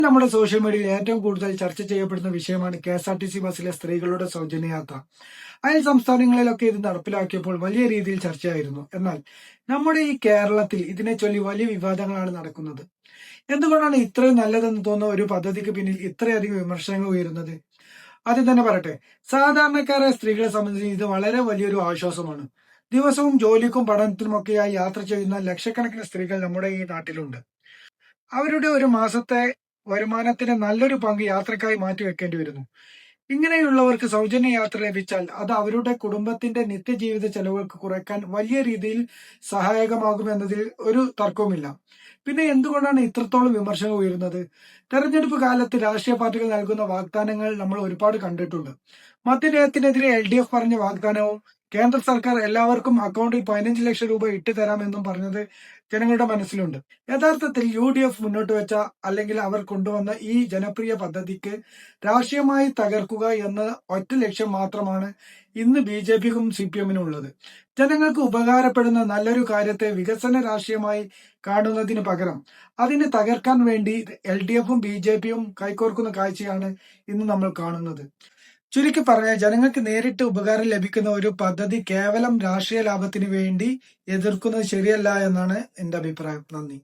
നമ്മുടെ സോഷ്യൽ മീഡിയയിൽ ഏറ്റവും കൂടുതൽ ചർച്ച ചെയ്യപ്പെടുന്ന വിഷയമാണ് KSRTC ബസ്സിലെ സ്ത്രീകളുടെ സൗജന്യ യാത്ര. അയൽ സംസ്ഥാനങ്ങളിലൊക്കെ ഇത് നടപ്പിലാക്കിയപ്പോൾ വലിയ രീതിയിൽ ചർച്ചയായിരുന്നു. എന്നാൽ നമ്മുടെ ഈ കേരളത്തിൽ ഇതിനെ ചൊല്ലി വലിയ വിവാദങ്ങളാണ് നടക്കുന്നത്. എന്തുകൊണ്ടാണ് ഇത്രയും നല്ലതെന്ന് തോന്നുന്ന ഒരു പദ്ധതിക്ക് പിന്നിൽ ഇത്രയധികം വിമർശനങ്ങൾ ഉയരുന്നത്? ആദ്യം തന്നെ പറയട്ടെ, സാധാരണക്കാരായ സ്ത്രീകളെ സംബന്ധിച്ച് ഇത് വളരെ വലിയൊരു ആശ്വാസമാണ്. ദിവസവും ജോലിക്കും പഠനത്തിനുമൊക്കെയായി യാത്ര ചെയ്യുന്ന ലക്ഷക്കണക്കിന് സ്ത്രീകൾ നമ്മുടെ ഈ നാട്ടിലുണ്ട്. അവരുടെ ഒരു മാസത്തെ വരുമാനത്തിന്റെ നല്ലൊരു പങ്ക് യാത്രക്കായി മാറ്റിവെക്കേണ്ടി വരുന്നു. ഇങ്ങനെയുള്ളവർക്ക് സൗജന്യ യാത്ര ലഭിച്ചാൽ അത് അവരുടെ കുടുംബത്തിന്റെ നിത്യജീവിത ചെലവുകൾക്ക് കുറയ്ക്കാൻ വലിയ രീതിയിൽ സഹായകമാകുമെന്നതിൽ ഒരു തർക്കവുമില്ല. പിന്നെ എന്തുകൊണ്ടാണ് ഇത്രത്തോളം വിമർശനം ഉയരുന്നത്? തെരഞ്ഞെടുപ്പ് കാലത്ത് രാഷ്ട്രീയ പാർട്ടികൾ നൽകുന്ന വാഗ്ദാനങ്ങൾ നമ്മൾ ഒരുപാട് കണ്ടിട്ടുണ്ട്. മദ്യനയത്തിനെതിരെ LDF പറഞ്ഞ വാഗ്ദാനവും കേന്ദ്ര സർക്കാർ എല്ലാവർക്കും അക്കൗണ്ടിൽ 15 ലക്ഷം രൂപ ഇട്ടു തരാമെന്നും പറഞ്ഞത് ജനങ്ങളുടെ മനസ്സിലുണ്ട്. യഥാർത്ഥത്തിൽ UDF മുന്നോട്ട് വെച്ച അല്ലെങ്കിൽ അവർ കൊണ്ടുവന്ന ഈ ജനപ്രിയ പദ്ധതിക്ക് രാഷ്ട്രീയമായി തകർക്കുക എന്ന ഒറ്റ ലക്ഷ്യം മാത്രമാണ് ഇന്ന് BJPക്കും CPMനും ഉള്ളത്. ജനങ്ങൾക്ക് ഉപകാരപ്പെടുന്ന നല്ലൊരു കാര്യത്തെ വികസന രാഷ്ട്രീയമായി കാണുന്നതിന് പകരം അതിനെ തകർക്കാൻ വേണ്ടി LDFും BJPയും കൈകോർക്കുന്ന കാഴ്ചയാണ് ഇന്ന് നമ്മൾ കാണുന്നത്. ചുരുക്കി പറഞ്ഞാൽ ജനങ്ങൾക്ക് നേരിട്ട് ഉപകാരം ലഭിക്കുന്ന ഒരു പദ്ധതി കേവലം രാഷ്ട്രീയ ലാഭത്തിന് വേണ്ടി എതിർക്കുന്നത് ശരിയല്ല എന്നാണ് എന്റെ അഭിപ്രായം. നന്ദി.